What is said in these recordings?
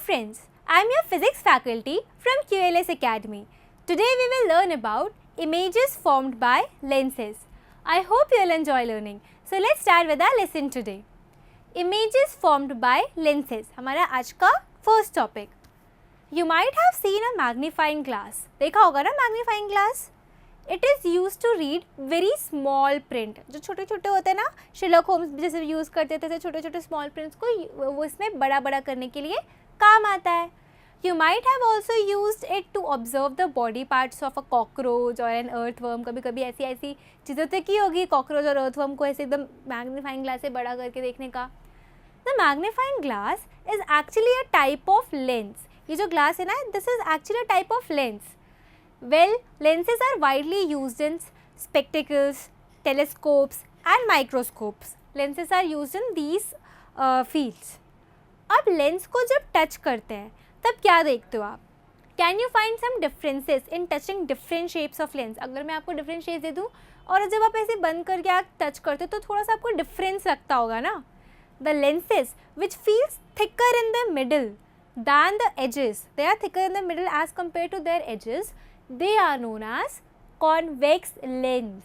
friends, I am your physics faculty from QLS Academy. Today we will learn about images formed by lenses. I hope you will enjoy learning. So let's start with our lesson today. Images formed by lenses. हमारा आज का first topic. You might have seen a magnifying glass. देखा होगा ना magnifying glass? It is used to read very small print. जो छोटे छोटे होते हैं ना, Sherlock Holmes जैसे यूज़ करते थे छोटे छोटे small prints को वो इसमें बड़ा बड़ा करने के लिए काम आता है. You might have also used it to observe the body parts of a cockroach or an earthworm. कभी कभी ऐसी चीज़ें तो की होगी cockroach और earthworm को ऐसे एकदम magnifying glass से बड़ा करके देखने का. The magnifying glass is actually a type of lens. ये जो glass है ना, this is actually a type of lens. Well, lenses are widely used in spectacles, telescopes and microscopes. Lenses are used in these fields. अब lens को जब touch करते हैं तब क्या देखते हो आप? Can you find some differences in touching different shapes of lens? अगर मैं आपको डिफरेंट शेप्स दे दूँ और जब आप ऐसे बंद करके आप टच करते हो तो थोड़ा सा आपको डिफरेंस लगता होगा ना. The lenses which feels thicker in the middle than the edges, they are thicker in the middle edge compare to their edges, they are known as convex lens.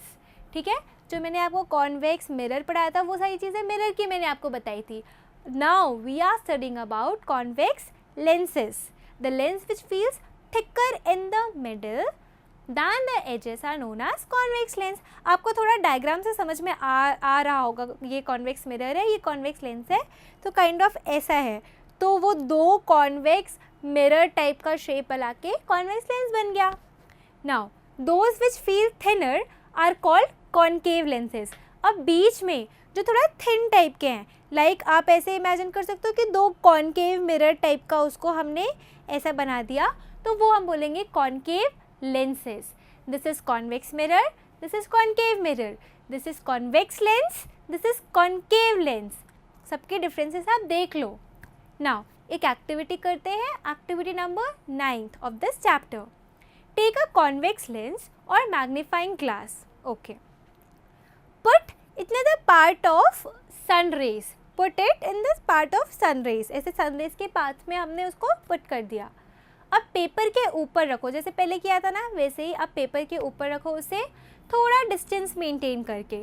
ठीक है, जो मैंने आपको कॉन्वेक्स मिरर पढ़ाया था वो सारी चीज़ें मिरर की मैंने आपको बताई थी. Now we are studying about convex lenses. The lens which feels thicker in the middle than the edges are known as convex lens. आपको थोड़ा डायग्राम से समझ में आ रहा होगा. ये convex mirror है, ये convex lens है, तो kind of ऐसा है. तो वो दो convex mirror type का shape बना के convex lens बन गया. Now those which feel thinner are called concave lenses. अब बीच में जो थोड़ा थिन टाइप के हैं, लाइक आप ऐसे इमेजिन कर सकते हो कि दो कॉनकेव मिरर टाइप का उसको हमने ऐसा बना दिया, तो वो हम बोलेंगे concave lenses. This is convex mirror, this is concave mirror, this is convex lens, this is concave lens. सबके डिफरेंसेस आप देख लो. नाउ एक एक्टिविटी करते हैं, activity number 9 of this chapter. Take a convex lens और magnifying glass. Okay, put it in the part of sun rays, put it in this part of sun rays. ऐसे sun raise के path में हमने उसको put कर दिया. अब paper के ऊपर रखो, जैसे पहले किया था ना वैसे ही अब पेपर के ऊपर रखो, उसे थोड़ा डिस्टेंस मेंटेन करके.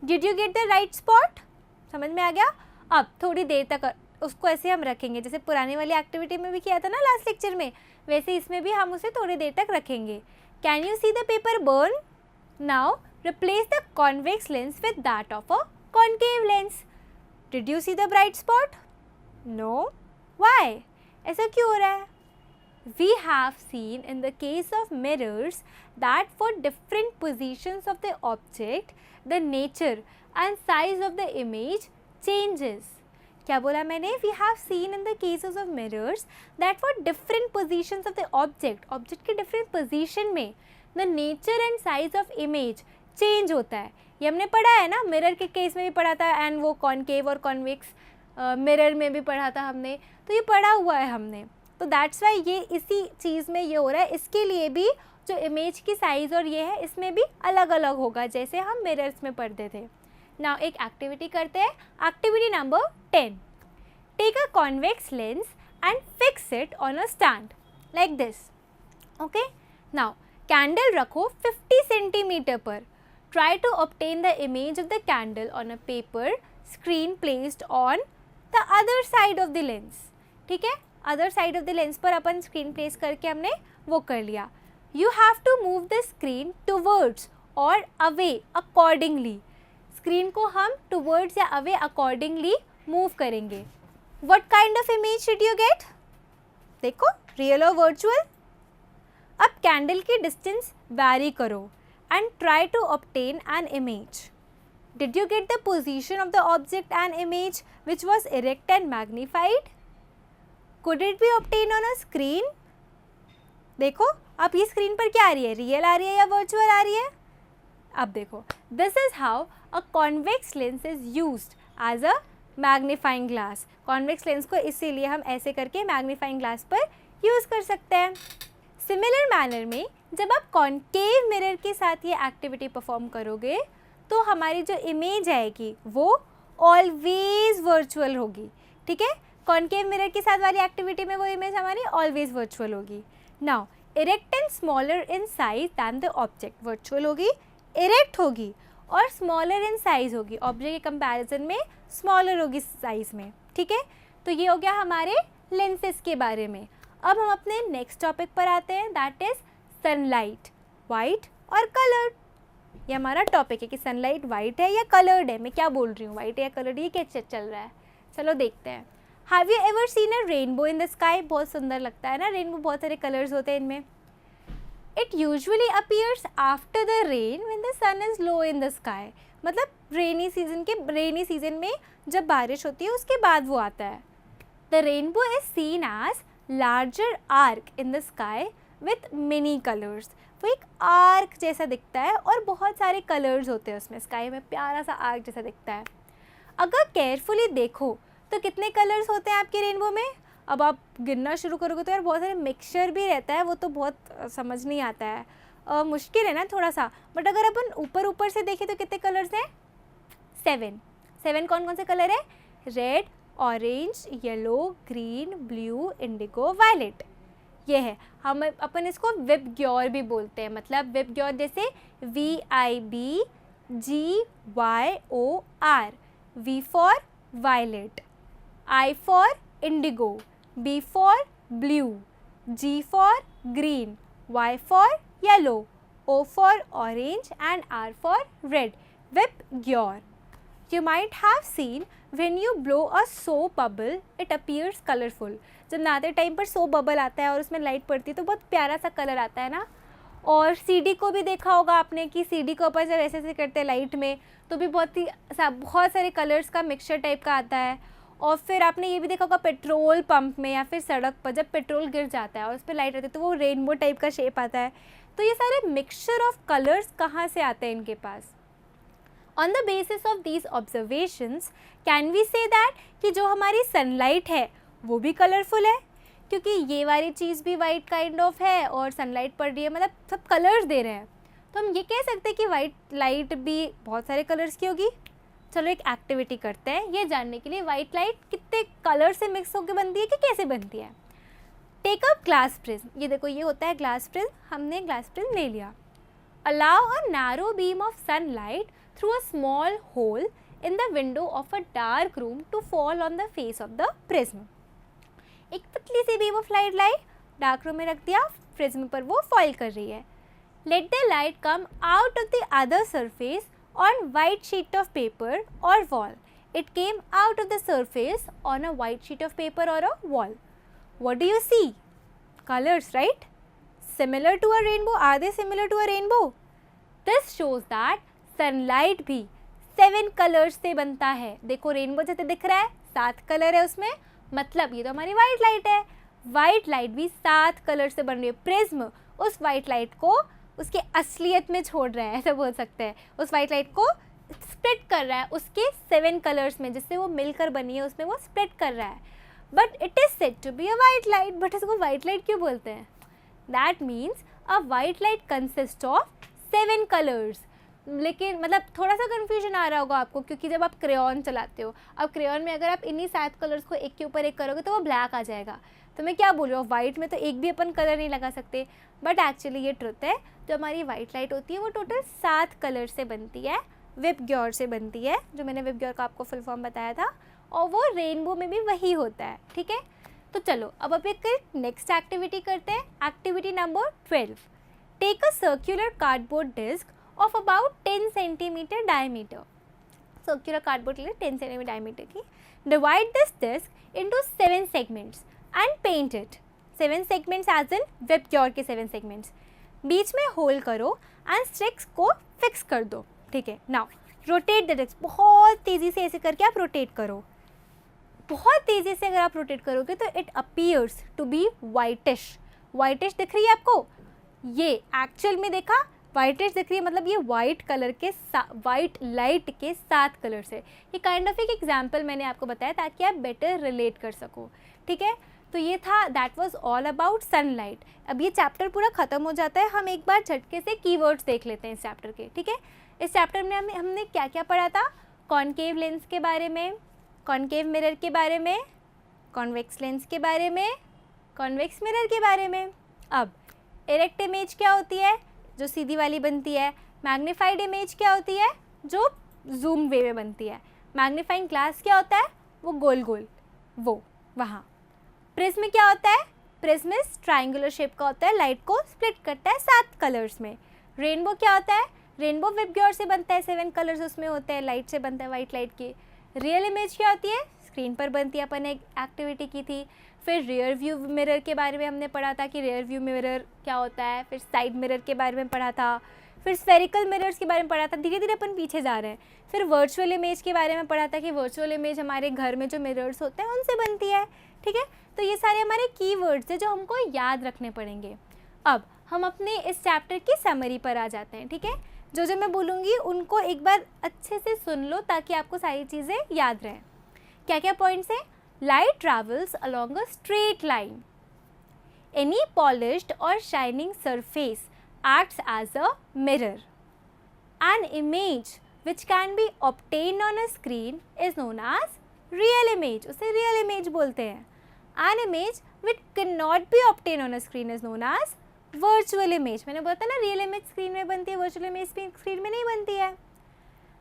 Did you get the right spot? समझ में आ गया? अब थोड़ी देर तक उसको ऐसे हम रखेंगे, जैसे पुरानी वाली एक्टिविटी में भी किया था ना लास्ट लेक्चर में, वैसे इसमें भी हम उसे थोड़ी देर तक रखेंगे. Can you see the paper burn? Now replace the convex lens with that of a concave lens. Did you see the bright spot? No. Why? ऐसा क्यों हो रहा है? We have seen in the case of mirrors that for different positions of the object, the nature and size of the image changes. क्या बोला मैंने? We have seen in the cases of mirrors that for different positions of the object के different position में the nature and size of image change होता है. ये हमने पढ़ा है ना, मिरर के केस में भी पढ़ा था एंड वो कॉनकेव और कॉन्वेक्स मिरर में भी पढ़ा था हमने, तो ये पढ़ा हुआ है हमने. तो दैट्स वाई ये इसी चीज़ में ये हो रहा है. इसके लिए भी जो इमेज की साइज़ और ये है इसमें भी अलग अलग होगा जैसे हम मिरर्स में पढ़ते थे. नाउ एक एक्टिविटी करते हैं, activity number 10. Take a convex lens and fix it on a stand like this. Okay, now candle रखो 50 सेंटीमीटर पर. Try to obtain the image of the candle on a paper screen placed on the other side of the lens. ठीक है, other side of the lens पर अपन screen place करके हमने वो कर लिया. You have to move the screen towards or away accordingly. Screen को हम towards या away accordingly move करेंगे. What kind of image did you get? देखो, real or virtual? अब candle की distance vary करो and try to obtain an image. Did you get the position of the object and image which was erect and magnified? Could it be obtained on a screen? देखो अब ये screen पर क्या आ रही है, real आ रही है या वर्चुअल आ रही है? अब देखो, this is how a convex lens is used as a magnifying glass. Convex lens को इसीलिए हम ऐसे करके magnifying glass पर यूज़ कर सकते हैं. सिमिलर मैनर में जब आप कॉनकेव मिरर के साथ ये एक्टिविटी परफॉर्म करोगे तो हमारी जो इमेज आएगी वो ऑलवेज वर्चुअल होगी. ठीक है, कॉनकेव मिरर के साथ वाली एक्टिविटी में वो इमेज हमारी ऑलवेज वर्चुअल होगी. Now erect and smaller in size than the object. Virtual होगी, इरेक्ट होगी और स्मॉलर इन साइज होगी. ऑब्जेक्ट के कंपैरिजन में स्मॉलर होगी साइज में. ठीक है, तो ये हो गया हमारे लेंसेज के बारे में. अब हम अपने नेक्स्ट टॉपिक पर आते हैं, दैट इज सनलाइट, वाइट और कलर्ड. ये हमारा टॉपिक है कि सनलाइट वाइट है या कलर्ड है. मैं क्या बोल रही हूँ, वाइट है या कलर्ड, ये क्या चल रहा है. चलो देखते हैं. Have you ever seen a rainbow in the sky. बहुत सुंदर लगता है ना रेनबो, बहुत सारे कलर्स होते हैं इनमें. It usually appears after the rain when the sun is low in the sky. मतलब रेनी सीजन में जब बारिश होती है उसके बाद वो आता है. The rainbow is seen as larger arc in the sky with many colours. वो एक आर्क जैसा दिखता है और बहुत सारे कलर्स होते हैं उसमें. स्काई में प्यारा सा आर्क जैसा दिखता है. अगर केयरफुली देखो तो कितने कलर्स होते हैं आपके रेनबो में. अब आप गिनना शुरू करोगे तो यार बहुत सारे मिक्सचर भी रहता है, वो तो बहुत समझ नहीं आता है, मुश्किल है ना थोड़ा सा. बट अगर अपन ऊपर से देखें तो कितने कलर्स हैं, 7. कौन कौन से कलर है, red, orange, yellow, green, blue, indigo, violet. ये है. हम अपन इसको विबग्योर भी बोलते हैं. मतलब विबग्योर जैसे VIBGYOR. V for violet, I for indigo, B for blue, G for green, Y for yellow, O for orange and R for red. VIBGYOR. You might have seen when you blow a soap bubble, it appears colorful. जब नहाते time पर soap bubble आता है और उसमें light पड़ती है तो बहुत प्यारा सा कलर आता है ना. और सीडी को भी देखा होगा आपने कि सीडी को अपन जब ऐसे ऐसे करते हैं लाइट में तो भी बहुत सारे कलर्स का मिक्सचर टाइप का आता है. और फिर आपने ये भी देखा होगा पेट्रोल पंप में या फिर सड़क पर जब पेट्रोल गिर जाता है और उस पर लाइट रहती है तो वो रेनबो टाइप का शेप आता है. तो ये सारे मिक्सचर ऑफ कलर्स कहाँ से आते हैं इनके पास. On the basis of these observations can we say that कि जो हमारी सनलाइट है वो भी कलरफुल है, क्योंकि ये वाली चीज़ भी वाइट काइंड ऑफ है और सनलाइट पड़ रही है, मतलब सब कलर्स दे रहे हैं. तो हम ये कह सकते हैं कि वाइट लाइट भी बहुत सारे कलर्स की होगी. चलो एक एक्टिविटी करते हैं ये जानने के लिए वाइट लाइट कितने कलर से मिक्स होकर बनती है कि कैसे बनती है. Take up glass prism. ये देखो ये होता है ग्लास प्रिज्म. हमने ग्लास प्रिज्म ले लिया. Allow a narrow beam of sunlight through a small hole in the window of a dark room to fall on the face of the prism. एक पतली सी बीम ऑफ लाइट लाई dark room में रख दिया, prism पर वो fall कर रही है. Let the light come out of the other surface on white sheet of paper or wall. It came out of the surface on a white sheet of paper or a wall. What do you see? Colors, right? Similar to a rainbow. Are they similar to a rainbow? This shows that sunlight भी 7 colours से बनता है. देखो rainbow जैसे दिख रहा है 7 colour है उसमें, मतलब ये तो हमारी वाइट लाइट है. वाइट लाइट भी 7 कलर से बन रही है. प्रिज्म उस वाइट लाइट को उसके असलियत में छोड़ रहा है, ऐसा बोल सकते हैं. उस वाइट लाइट को स्प्लिट कर रहा है उसके 7 कलर्स में, जिससे वो मिलकर बनी है उसमें वो स्प्लिट कर रहा है. But it is said to be a white light. But इसको वाइट लाइट क्यों बोलते हैं? That means a white light consist of 7 colours. लेकिन मतलब थोड़ा सा कन्फ्यूजन आ रहा होगा आपको, क्योंकि जब आप क्रेयॉन चलाते हो, अब क्रेयॉन में अगर आप इन्हीं 7 कलर्स को एक के ऊपर एक करोगे तो वो ब्लैक आ जाएगा. तो मैं क्या बोल रही हूँ, वाइट में तो एक भी अपन कलर नहीं लगा सकते. बट एक्चुअली ये ट्रुथ है, जो हमारी वाइट लाइट होती है वो टोटल 7 कलर से बनती है, विबग्योर से बनती है, जो मैंने विबग्योर का आपको फुल फॉर्म बताया था. और वो रेनबो में भी वही होता है. ठीक है, तो चलो अब एक नेक्स्ट एक्टिविटी करते हैं. Activity number 12. Take a circular cardboard disc of about 10 centimeter diameter. Circular cardboard 10 centimeter diameter की. Divide this disc into 7 segments and paint it. 7 segments as in VIBGYOR के 7 segments. बीच में होल करो and sticks को fix कर दो. ठीक है. Now rotate the disc. बहुत तेज़ी से ऐसे करके आप रोटेट करो. बहुत तेज़ी से अगर आप रोटेट करोगे तो it appears to be whitish. whitish दिख रही है आपको? ये एक्चुअल में देखा वाइटिश दिख रही है, मतलब ये वाइट कलर के वाइट लाइट के 7 कलर से. ये काइंड ऑफ एक एग्जाम्पल मैंने आपको बताया ताकि आप बेटर रिलेट कर सको. ठीक है, तो ये था, that was all about sunlight. अब ये चैप्टर पूरा ख़त्म हो जाता है. हम एक बार झटके से कीवर्ड्स देख लेते हैं इस चैप्टर के. ठीक है, इस चैप्टर में हमने क्या क्या पढ़ा था. कॉनकेव लेंस के बारे में, कॉनकेव मिरर के बारे में, कॉन्वेक्स लेंस के बारे में, कॉन्वेक्स मिरर के बारे में। अब इरेक्ट इमेज क्या होती है, जो सीधी वाली बनती है। मैग्नीफाइड इमेज क्या होती है, जो जूम वे में बनती है। मैग्नीफाइंग ग्लास क्या होता है, वो गोल गोल, वो वहाँ। प्रिज्म क्या होता है, प्रिज्म इस ट्राइंगुलर शेप का होता है, लाइट को स्प्लिट करता है 7 कलर्स में। रेनबो क्या होता है, रेनबो विबग्योर से बनता है, 7 कलर्स उसमें होते हैं, लाइट से बनता है, वाइट लाइट की। रियल इमेज क्या होती है, स्क्रीन पर बनती है, अपन एक एक्टिविटी की थी। फिर रियर व्यू मिरर के बारे में हमने पढ़ा था कि रियर व्यू मिरर क्या होता है। फिर साइड मिरर के बारे में पढ़ा था। फिर स्फेरिकल मिरर्स के बारे में पढ़ा था। धीरे धीरे अपन पीछे जा रहे हैं। फिर वर्चुअल इमेज के बारे में पढ़ा था कि वर्चुअल इमेज हमारे घर में जो मिरर्स होते हैं उनसे बनती है, ठीक है। तो ये सारे हमारे कीवर्ड्स हैं जो हमको याद रखने पड़ेंगे। अब हम अपने इस चैप्टर की समरी पर आ जाते हैं, ठीक है। जो मैं बोलूँगी उनको एक बार अच्छे से सुन लो ताकि आपको सारी चीज़ें याद रहें। क्या क्या पॉइंट्स हैं, light travels along a straight line, any polished और shining surface acts as a mirror. An image which can be obtained on a screen is known as real image. उसे real image बोलते हैं. An image which cannot be obtained on a screen is known as virtual image. मैंने बोला था ना real image screen में बनती है, virtual image screen में नहीं बनती है.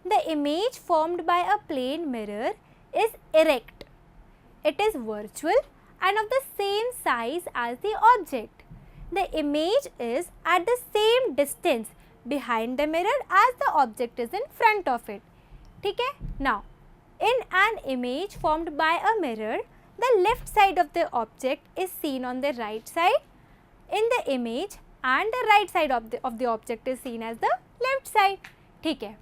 The image formed by a plane mirror is erect. It is virtual and of the same size as the object. The image is at the same distance behind the mirror as the object is in front of it. ठीक है? Now, in an image formed by a mirror, the left side of the object is seen on the right side in the image and the right side of the object is seen as the left side. ठीक है?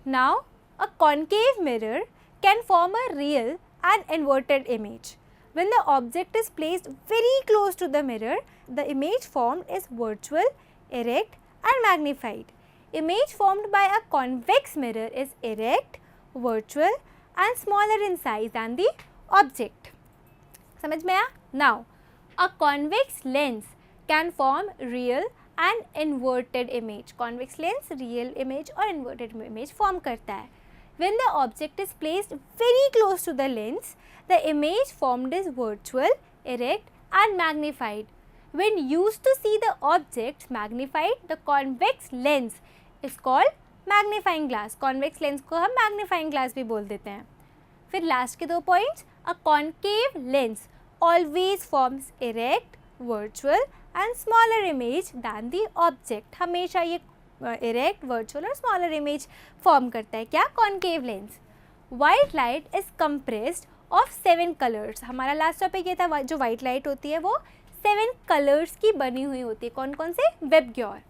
Now, a concave mirror can form a real and inverted image. When the object is placed very close to the mirror, the image formed is virtual, erect and magnified. Image formed by a convex mirror is erect, virtual and smaller in size than the object. समझ में आया? Now, a convex lens can form real and inverted image. Convex lens real image और inverted image form करता है. When the object is placed very close to the lens, the image formed is virtual, erect and magnified. When used to see the objects magnified, the convex lens is called magnifying glass. Convex lens को हम magnifying glass भी बोल देते हैं. फिर last के 2 points, a concave lens always forms erect, virtual and smaller image than the object. हमेशा ये erect, virtual और smaller image form करता है. क्या? concave lens. White light is compressed of 7 colors. हमारा लास्ट टॉपिक ये था, जो white light होती है वो 7 colors की बनी हुई होती है. कौन कौन से? विबग्योर.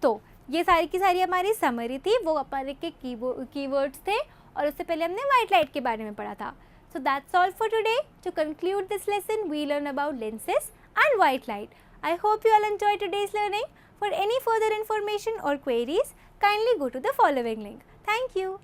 तो ये सारी की सारी हमारी समरी थी, वो हमारे के कीवर्ड्स थे और उससे पहले हमने white light के बारे में पढ़ा था. So that's all for today. To conclude this lesson, we learn about lenses and white light. I hope you all enjoyed today's learning. For any further information or queries, kindly go to the following link. Thank you.